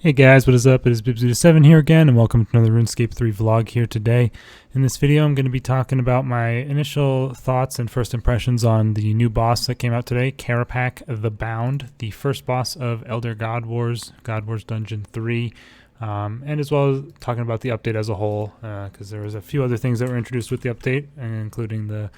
Hey guys, what is up? It is Bibs7 here again, and welcome to another RuneScape 3 vlog here today. In this video, I'm going to be talking about my initial thoughts and first impressions on the new boss that came out today, Kerapac the Bound, the first boss of Elder God Wars Dungeon 3, and as well as talking about the update as a whole, because there was a few other things that were introduced with the update, including the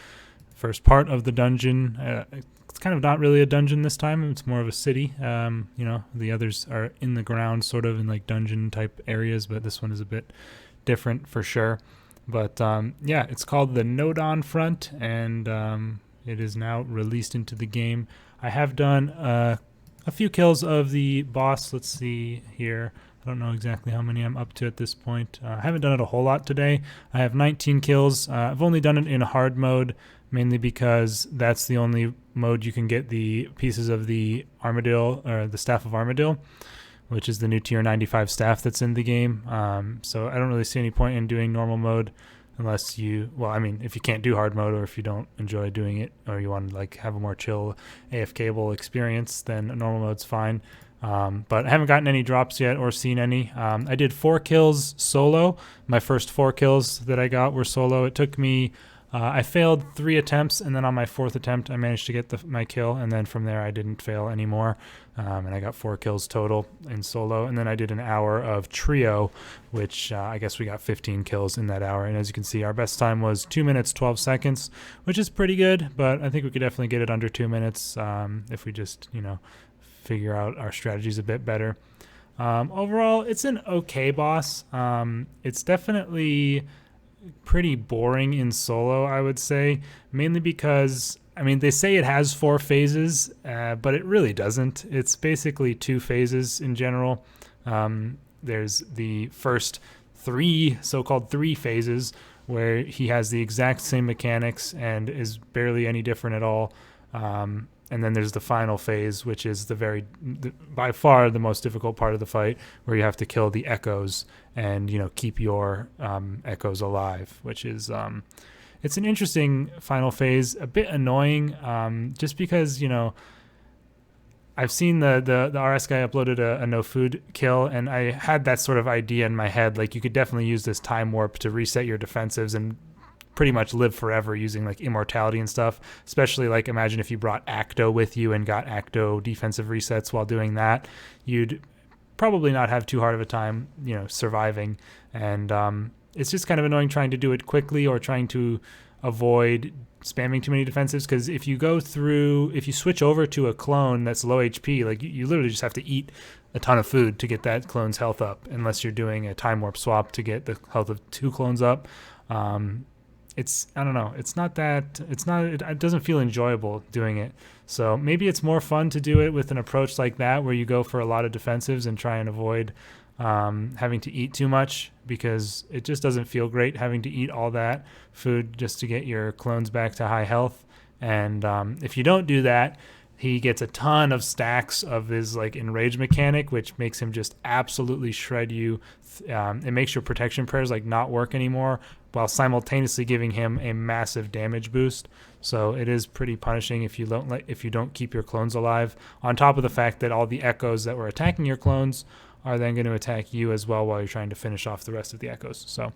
first part of the dungeon. It's kind of not really a dungeon this time. It's more of a city. The others are in the ground, sort of in like dungeon type areas, but this one is a bit different for sure. But yeah, it's called the Nodon Front, and it is now released into the game. I have done a few kills of the boss. Let's see here. I don't know exactly how many I'm up to at this point. I haven't done it a whole lot today. I have 19 kills. I've only done it in hard mode, mainly because that's the only mode you can get the pieces of the Armadillo, or the Staff of Armadillo, which is the new tier 95 staff that's in the game. So I don't really see any point in doing normal mode unless you, well, I mean, if you can't do hard mode, or if you don't enjoy doing it, or you want to like have a more chill AFK-able experience, then normal mode's fine. But I haven't gotten any drops yet or seen any. I did 4 kills solo. My first 4 kills that I got were solo. It took me, I failed 3 attempts, and then on my 4th attempt, I managed to get my kill, and then from there, I didn't fail anymore. And I got 4 kills total in solo, and then I did an hour of trio, which I guess we got 15 kills in that hour. And as you can see, our best time was 2 minutes, 12 seconds, which is pretty good, but I think we could definitely get it under 2 minutes if we just, figure out our strategies a bit better. Overall, it's an okay boss. It's definitely pretty boring in solo, I would say, mainly because, I mean, they say it has 4 phases, but it really doesn't. It's basically 2 phases in general. There's the first 3 so-called 3 phases where he has the exact same mechanics and is barely any different at all. And then there's the final phase, which is by far the most difficult part of the fight, where you have to kill the echoes and, keep your echoes alive, which is, it's an interesting final phase, a bit annoying, just because, I've seen the RS guy uploaded a no food kill, and I had that sort of idea in my head, like you could definitely use this time warp to reset your defensives and pretty much live forever using like immortality and stuff. Especially like imagine if you brought Acto with you and got Acto defensive resets while doing that, you'd probably not have too hard of a time surviving. And it's just kind of annoying trying to do it quickly or trying to avoid spamming too many defensives, because if you switch over to a clone that's low HP, like you literally just have to eat a ton of food to get that clone's health up, unless you're doing a time warp swap to get the health of 2 clones up. I don't know. It doesn't feel enjoyable doing it. So maybe it's more fun to do it with an approach like that, where you go for a lot of defensives and try and avoid having to eat too much, because it just doesn't feel great having to eat all that food just to get your clones back to high health. And if you don't do that, he gets a ton of stacks of his like enrage mechanic, which makes him just absolutely shred you. It makes your protection prayers like not work anymore, while simultaneously giving him a massive damage boost. So it is pretty punishing if you don't keep your clones alive. On top of the fact that all the echoes that were attacking your clones are then going to attack you as well while you're trying to finish off the rest of the echoes. So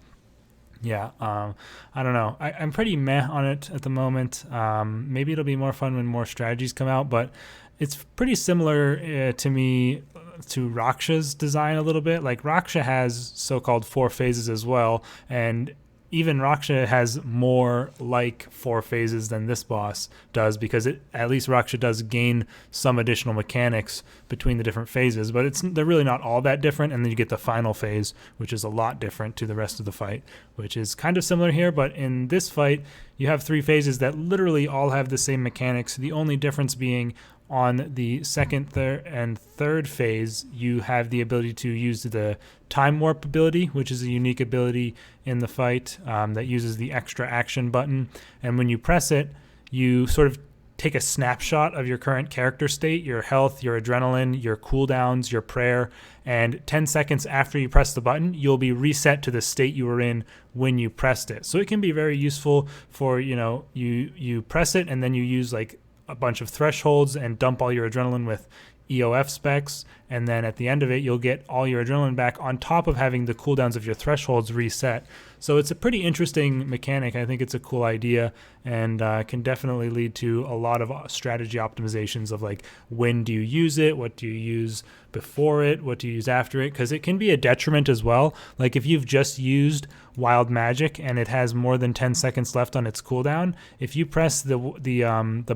yeah, I don't know. I'm pretty meh on it at the moment. Maybe it'll be more fun when more strategies come out, but it's pretty similar to me to Raksha's design a little bit. Like Raksha has so-called 4 phases as well, and even Raksha has more like 4 phases than this boss does, because at least Raksha does gain some additional mechanics between the different phases, but they're really not all that different. And then you get the final phase, which is a lot different to the rest of the fight, which is kind of similar here. But in this fight, you have 3 phases that literally all have the same mechanics. The only difference being on the second, and third phase, you have the ability to use the time warp ability, which is a unique ability in the fight that uses the extra action button. And when you press it, you sort of take a snapshot of your current character state, your health, your adrenaline, your cooldowns, your prayer, and 10 seconds after you press the button, you'll be reset to the state you were in when you pressed it. So it can be very useful for, you press it and then you use like a bunch of thresholds and dump all your adrenaline with EOF specs, and then at the end of it you'll get all your adrenaline back on top of having the cooldowns of your thresholds reset. So it's a pretty interesting mechanic. I think it's a cool idea, and can definitely lead to a lot of strategy optimizations of like, when do you use it, what do you use before it, what do you use after it, because it can be a detriment as well. Like if you've just used wild magic and it has more than 10 seconds left on its cooldown, if you press the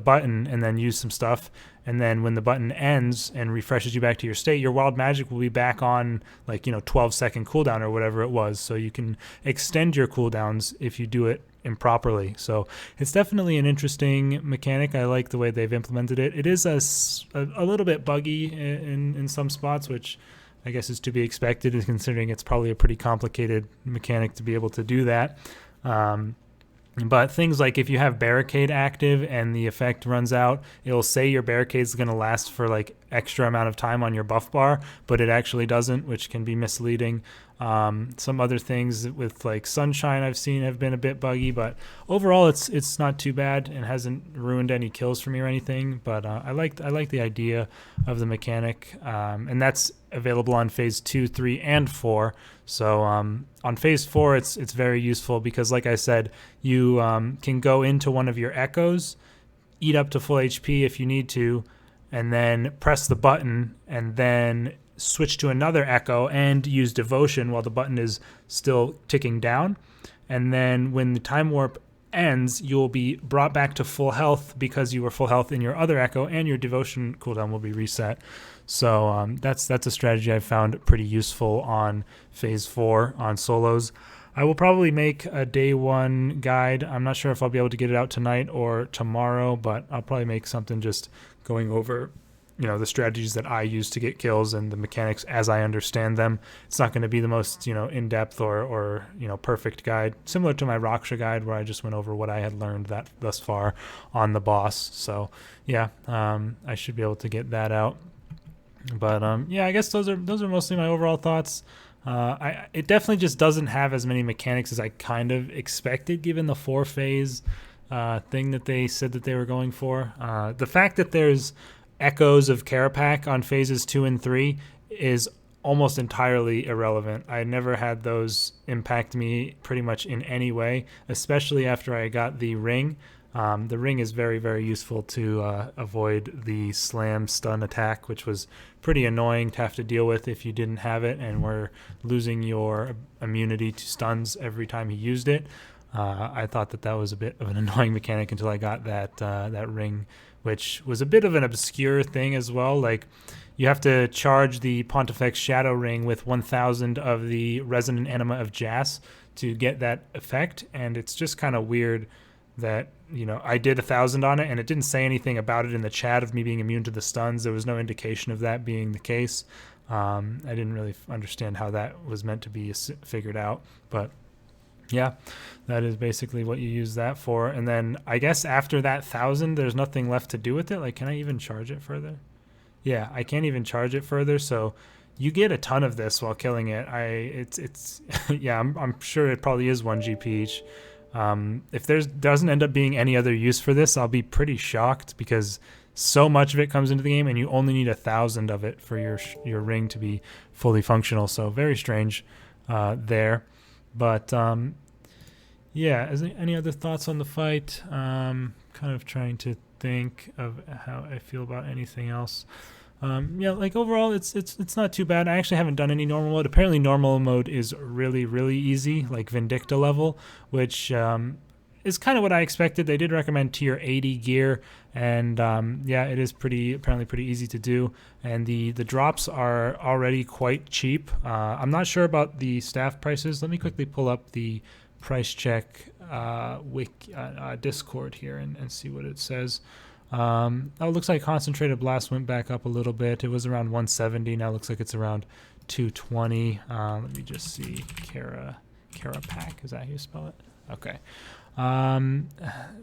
button and then use some stuff, and then when the button ends and refreshes you back to your state, your wild magic will be back on like 12-second cooldown or whatever it was. So you can extend your cooldowns if you do it improperly. So it's definitely an interesting mechanic. I like the way they've implemented it. It is a little bit buggy in some spots, which I guess is to be expected, considering it's probably a pretty complicated mechanic to be able to do that. But things like if you have barricade active and the effect runs out, it'll say your barricade is going to last for like extra amount of time on your buff bar, but it actually doesn't, which can be misleading. Some other things with like sunshine I've seen have been a bit buggy, but overall it's not too bad and hasn't ruined any kills for me or anything. But I like the idea of the mechanic, and that's available on phase 2, 3, and 4. So on phase 4 it's very useful because, like I said, you can go into one of your echoes, eat up to full HP if you need to, and then press the button and then switch to another echo and use devotion while the button is still ticking down. And then when the time warp ends, you'll be brought back to full health because you were full health in your other echo, and your devotion cooldown will be reset. So that's a strategy I've found pretty useful on phase 4 on solos. I will probably make a day 1 guide. I'm not sure if I'll be able to get it out tonight or tomorrow, but I'll probably make something just going over the strategies that I use to get kills and the mechanics as I understand them. It's not going to be the most, in-depth or perfect guide, similar to my Raksha guide where I just went over what I had learned that thus far on the boss. So yeah, I should be able to get that out. But yeah, I guess those are mostly my overall thoughts. It definitely just doesn't have as many mechanics as I kind of expected, given the 4-phase thing that they said that they were going for. The fact that there's echoes of Kerapac on phases 2 and 3 is almost entirely irrelevant. I never had those impact me pretty much in any way, especially after I got the ring. The ring is very, very useful to avoid the slam stun attack, which was pretty annoying to have to deal with if you didn't have it and were losing your immunity to stuns every time you used it. I thought that was a bit of an annoying mechanic until I got that ring, which was a bit of an obscure thing as well. Like, you have to charge the Pontifex Shadow Ring with 1,000 of the Resonant Anima of Jas to get that effect, and it's just kind of weird that, I did 1,000 on it, and it didn't say anything about it in the chat of me being immune to the stuns. There was no indication of that being the case. I didn't really understand how that was meant to be figured out, but yeah, that is basically what you use that for. And then I guess after that 1,000, there's nothing left to do with it. Like, can I even charge it further? Yeah, I can't even charge it further. So you get a ton of this while killing it. It's yeah, I'm sure it probably is 1 GP each. If there doesn't end up being any other use for this, I'll be pretty shocked, because so much of it comes into the game and you only need 1,000 of it for your ring to be fully functional. So very strange there. But yeah, any other thoughts on the fight? Kind of trying to think of how I feel about anything else. Yeah, like overall, it's not too bad. I actually haven't done any normal mode. Apparently, normal mode is really, really easy, like Vindicta level, which is kind of what I expected. They did recommend tier 80 gear, and yeah, it is apparently pretty easy to do. And the drops are already quite cheap. I'm not sure about the staff prices. Let me quickly pull up the price check Discord here and see what it says. Oh, it looks like Concentrated Blast went back up a little bit. It was around 170. Now it looks like it's around 220. Let me just see. Kerapac, is that how you spell it? Okay.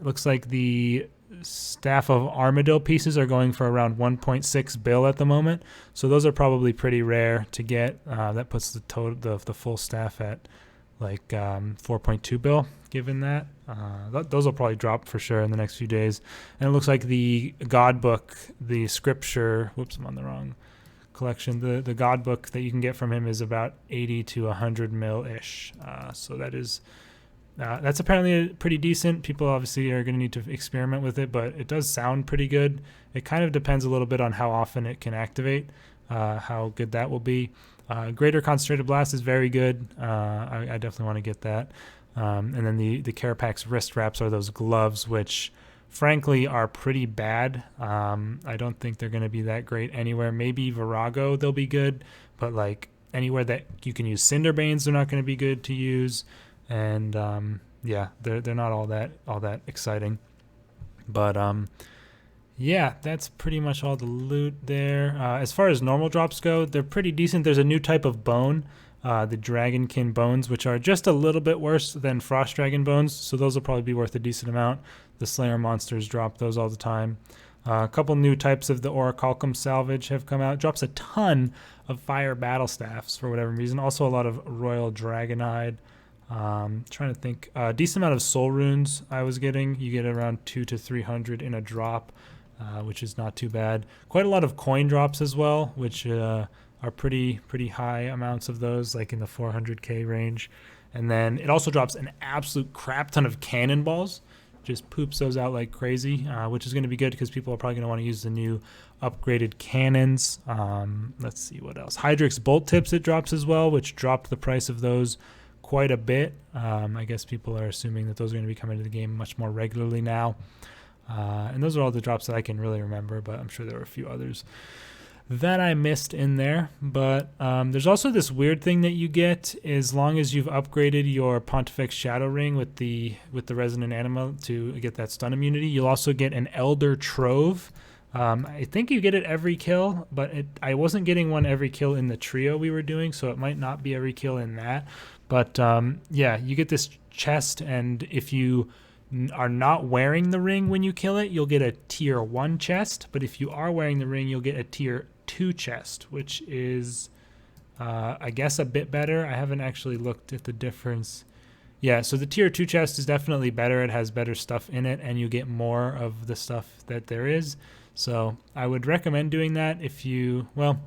Looks like the Staff of Armadillo pieces are going for around 1.6 bill at the moment. So those are probably pretty rare to get. That puts the full staff at, like 4.2 bill, given that. Those will probably drop for sure in the next few days. And it looks like the God book, the scripture, whoops, I'm on the wrong collection. The God book that you can get from him is about 80 to 100 mil-ish. So that's apparently pretty decent. People obviously are going to need to experiment with it, but it does sound pretty good. It kind of depends a little bit on how often it can activate, how good that will be. Greater Concentrated Blast is very good. I definitely want to get that. And then the Kerapac's wrist wraps are those gloves, which frankly are pretty bad. I don't think they're going to be that great anywhere. Maybe Virago they'll be good, but like anywhere that you can use Cinderbanes, they're not going to be good to use. And yeah, they're not all that exciting. But yeah, that's pretty much all the loot there. As far as normal drops go, they're pretty decent. There's a new type of bone, the Dragonkin bones, which are just a little bit worse than Frost Dragon bones, so those will probably be worth a decent amount. The Slayer monsters drop those all the time. A couple new types of the Orichalcum salvage have come out. Drops a ton of fire battle staffs for whatever reason. Also a lot of Royal Dragonhide. Trying to think. Decent amount of soul runes I was getting. You get around 200 to 300 in a drop, which is not too bad. Quite a lot of coin drops as well, which are pretty high amounts of those, like in the 400k range. And then it also drops an absolute crap ton of cannonballs. Just poops those out like crazy, which is going to be good because people are probably going to want to use the new upgraded cannons. Let's see what else. Hydrix bolt tips it drops as well, which dropped the price of those quite a bit. I guess people are assuming that those are going to be coming to the game much more regularly now. And those are all the drops that I can really remember, but I'm sure there were a few others that I missed in there. But there's also this weird thing that you get as long as you've upgraded your Pontifex Shadow Ring with the Resonant Anima to get that stun immunity. You'll also get an Elder Trove. I think you get it every kill, but I wasn't getting one every kill in the trio we were doing, so it might not be every kill in that. But yeah, you get this chest, and if you are not wearing the ring when you kill it, you'll get a tier 1 chest. But if you are wearing the ring, you'll get a tier 2 chest, which is, I guess, a bit better. I haven't actually looked at the difference. Yeah, so the tier 2 chest is definitely better. It has better stuff in it, and you get more of the stuff that there is. So I would recommend doing that if you, well,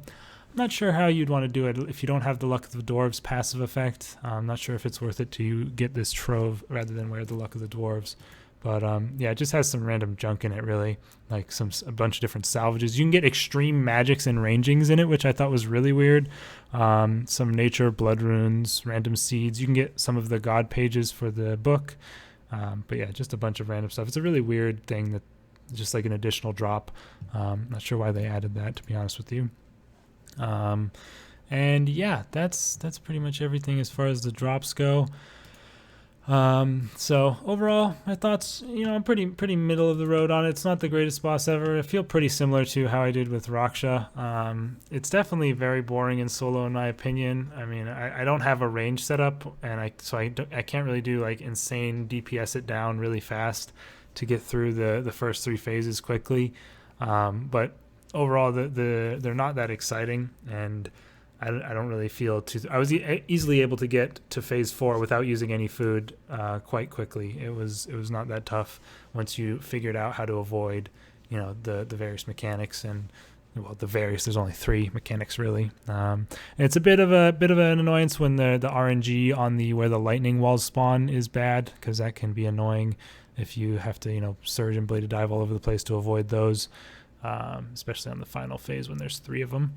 I'm not sure how you'd want to do it if you don't have the Luck of the Dwarves passive effect. I'm not sure if it's worth it to get this trove rather than wear the Luck of the Dwarves. But yeah, it just has some random junk in it, really, like a bunch of different salvages. You can get extreme magics and rangings in it, which I thought was really weird. Some nature, blood runes, random seeds. You can get some of the god pages for the book. But yeah, just a bunch of random stuff. It's a really weird thing that just like an additional drop. Not sure why they added that, to be honest with you. And yeah, that's pretty much everything as far as the drops go. So overall, my thoughts, I'm pretty middle of the road on it. It's not the greatest boss ever. I feel pretty similar to how I did with Raksha. It's definitely very boring in solo, in my opinion. I mean, I don't have a range set up, and I can't really do like insane DPS it down really fast to get through the first 3 phases quickly. But overall, they're not that exciting, and I don't really feel too. I was easily able to get to phase 4 without using any food quite quickly. It was not that tough once you figured out how to avoid, the various mechanics and. Well, there's only 3 mechanics really. And it's a bit of an annoyance when the RNG on where the lightning walls spawn is bad, because that can be annoying if you have to surge and bladed dive all over the place to avoid those, especially on the final phase when there's 3 of them.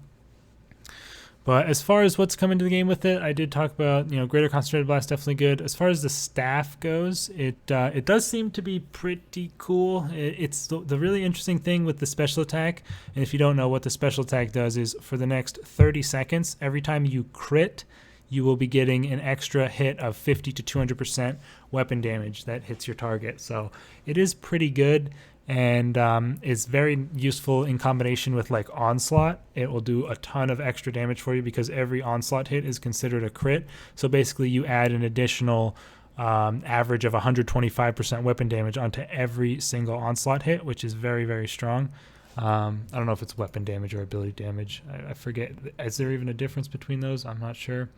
But as far as what's coming to the game with it, I did talk about, Greater Concentrated Blast, definitely good. As far as the staff goes, it does seem to be pretty cool. It's the really interesting thing with the special attack, and if you don't know what the special attack does, is for the next 30 seconds, every time you crit, you will be getting an extra hit of 50 to 200% weapon damage that hits your target. So it is pretty good. And it's very useful in combination with like Onslaught. It will do a ton of extra damage for you because every Onslaught hit is considered a crit. So basically you add an additional average of 125% weapon damage onto every single Onslaught hit, which is very, very strong. I don't know if it's weapon damage or ability damage. I forget. Is there even a difference between those? I'm not sure.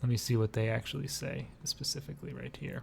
Let me see what they actually say specifically right here.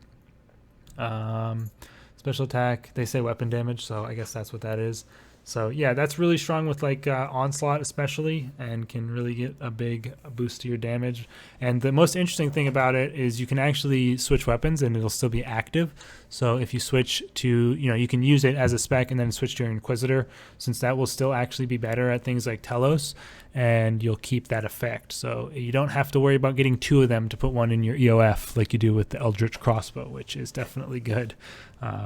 Special attack, they say weapon damage, so I guess that's what that is. So yeah, that's really strong with like onslaught especially, and can really get a big boost to your damage. And the most interesting thing about it is you can actually switch weapons and it'll still be active. So if you switch to, you can use it as a spec and then switch to your Inquisitor, since that will still actually be better at things like Telos, and you'll keep that effect. So you don't have to worry about getting 2 of them to put one in your EOF like you do with the Eldritch Crossbow, which is definitely good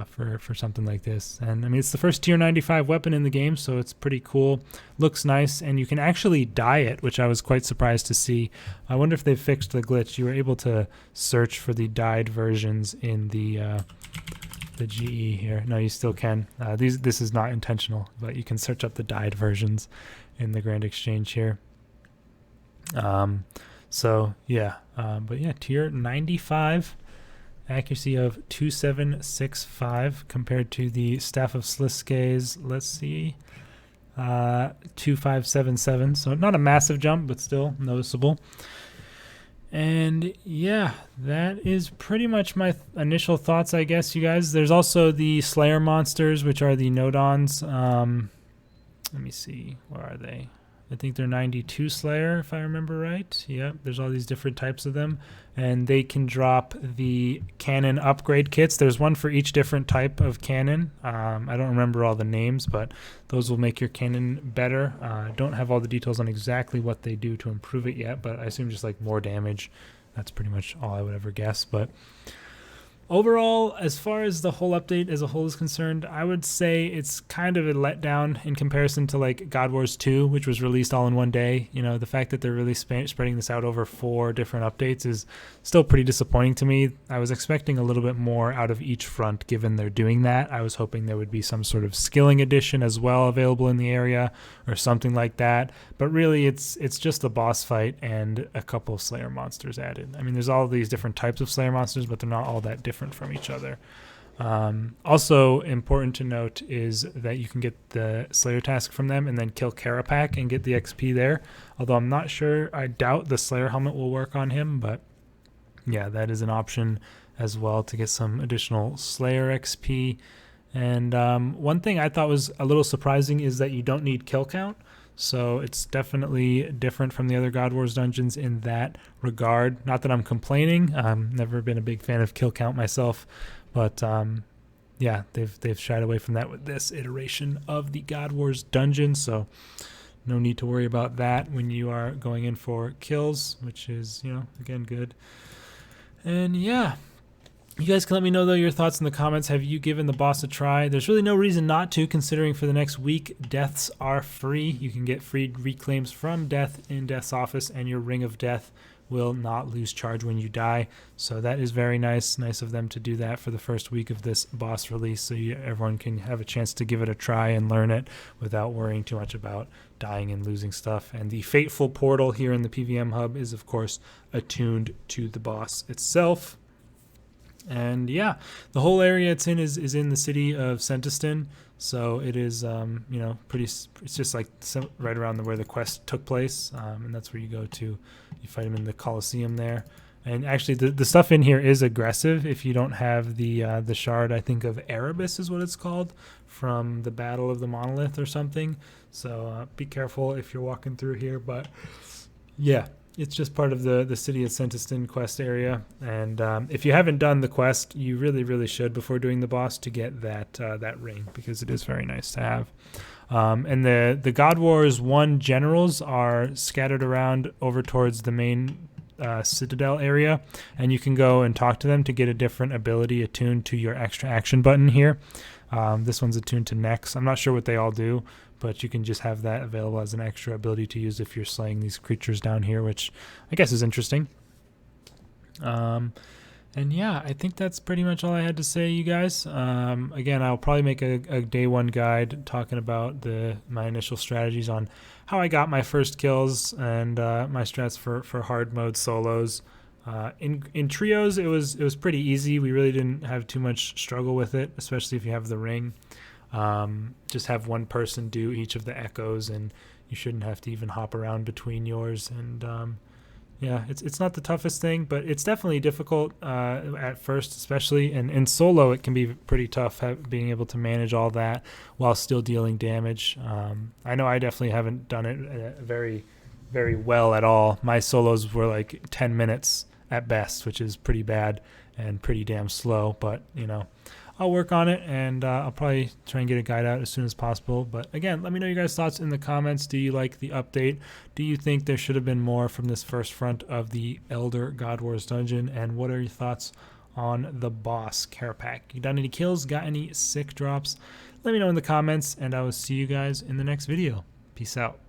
for something like this. And I mean, it's the first tier 95 weapon in the game, so it's pretty cool. Looks nice, and you can actually dye it, which I was quite surprised to see. I wonder if they've fixed the glitch. You were able to search for the dyed versions in the GE here. No, you still can. This is not intentional, but you can search up the dyed versions in the Grand Exchange here. So yeah, but yeah, tier 95, accuracy of 2765 compared to the Staff of Sliskay's, let's see, 2577. So not a massive jump, but still noticeable. And yeah, that is pretty much my initial thoughts, I guess, you guys. There's also the Slayer monsters, which are the Nodons. Let me see, where are they? I think they're 92 Slayer, if I remember right. Yep, there's all these different types of them. And they can drop the cannon upgrade kits. There's one for each different type of cannon. I don't remember all the names, but those will make your cannon better. I don't have all the details on exactly what they do to improve it yet, but I assume just like more damage. That's pretty much all I would ever guess. But overall, as far as the whole update as a whole is concerned, I would say it's kind of a letdown in comparison to like God Wars 2, which was released all in one day. The fact that they're really spreading this out over 4 different updates is still pretty disappointing to me. I was expecting a little bit more out of each front given they're doing that. I was hoping there would be some sort of skilling edition as well available in the area or something like that. But really, it's just the boss fight and a couple of Slayer monsters added. I mean, there's all these different types of Slayer monsters, but they're not all that different from each other. Also important to note is that you can get the Slayer task from them and then kill Kerapac and get the XP there. Although I'm not sure, I doubt the Slayer helmet will work on him, but yeah, that is an option as well to get some additional Slayer XP. And one thing I thought was a little surprising is that you don't need kill count. So it's definitely different from the other God Wars dungeons in that regard. Not that I'm complaining. I've never been a big fan of kill count myself, but yeah, they've shied away from that with this iteration of the God Wars dungeon. So no need to worry about that when you are going in for kills, which is, again, good. And yeah, you guys can let me know, though, your thoughts in the comments. Have you given the boss a try? There's really no reason not to, considering for the next week, deaths are free. You can get free reclaims from death in Death's office, and your Ring of Death will not lose charge when you die. So that is very nice. Nice of them to do that for the first week of this boss release, so everyone can have a chance to give it a try and learn it without worrying too much about dying and losing stuff. And the Fateful Portal here in the PVM hub is, of course, attuned to the boss itself. And yeah, the whole area it's in is in the city of Sentiston, so it is pretty. It's just like right around where the quest took place, and that's where you go to. You fight him in the Colosseum there. And actually, the stuff in here is aggressive if you don't have the shard. I think of Erebus is what it's called, from the Battle of the Monolith or something. So be careful if you're walking through here. But yeah, it's just part of the City of Sentiston quest area. And if you haven't done the quest, you really, really should before doing the boss to get that ring, because it is very nice to have. And the God Wars 1 generals are scattered around over towards the main Citadel area, and you can go and talk to them to get a different ability attuned to your extra action button here. This one's attuned to Nex. I'm not sure what they all do, but you can just have that available as an extra ability to use if you're slaying these creatures down here, which I guess is interesting. And yeah, I think that's pretty much all I had to say, you guys. Again, I'll probably make a day one guide talking about my initial strategies on how I got my first kills and my strats for hard mode solos. In trios, it was pretty easy. We really didn't have too much struggle with it, especially if you have the ring. Just have one person do each of the echoes, and you shouldn't have to even hop around between yours. And Yeah, it's not the toughest thing, but it's definitely difficult at first, especially. And in solo, it can be pretty tough being able to manage all that while still dealing damage. I know I definitely haven't done it very well at all. My solos were like 10 minutes at best, which is pretty bad and pretty damn slow. But, you know, I'll work on it, and I'll probably try and get a guide out as soon as possible. But again, let me know your guys' thoughts in the comments. Do you like the update? Do you think there should have been more from this first front of the Elder God Wars dungeon? And what are your thoughts on the boss, Kerapac? You done any kills? Got any sick drops? Let me know in the comments, and I will see you guys in the next video. Peace out.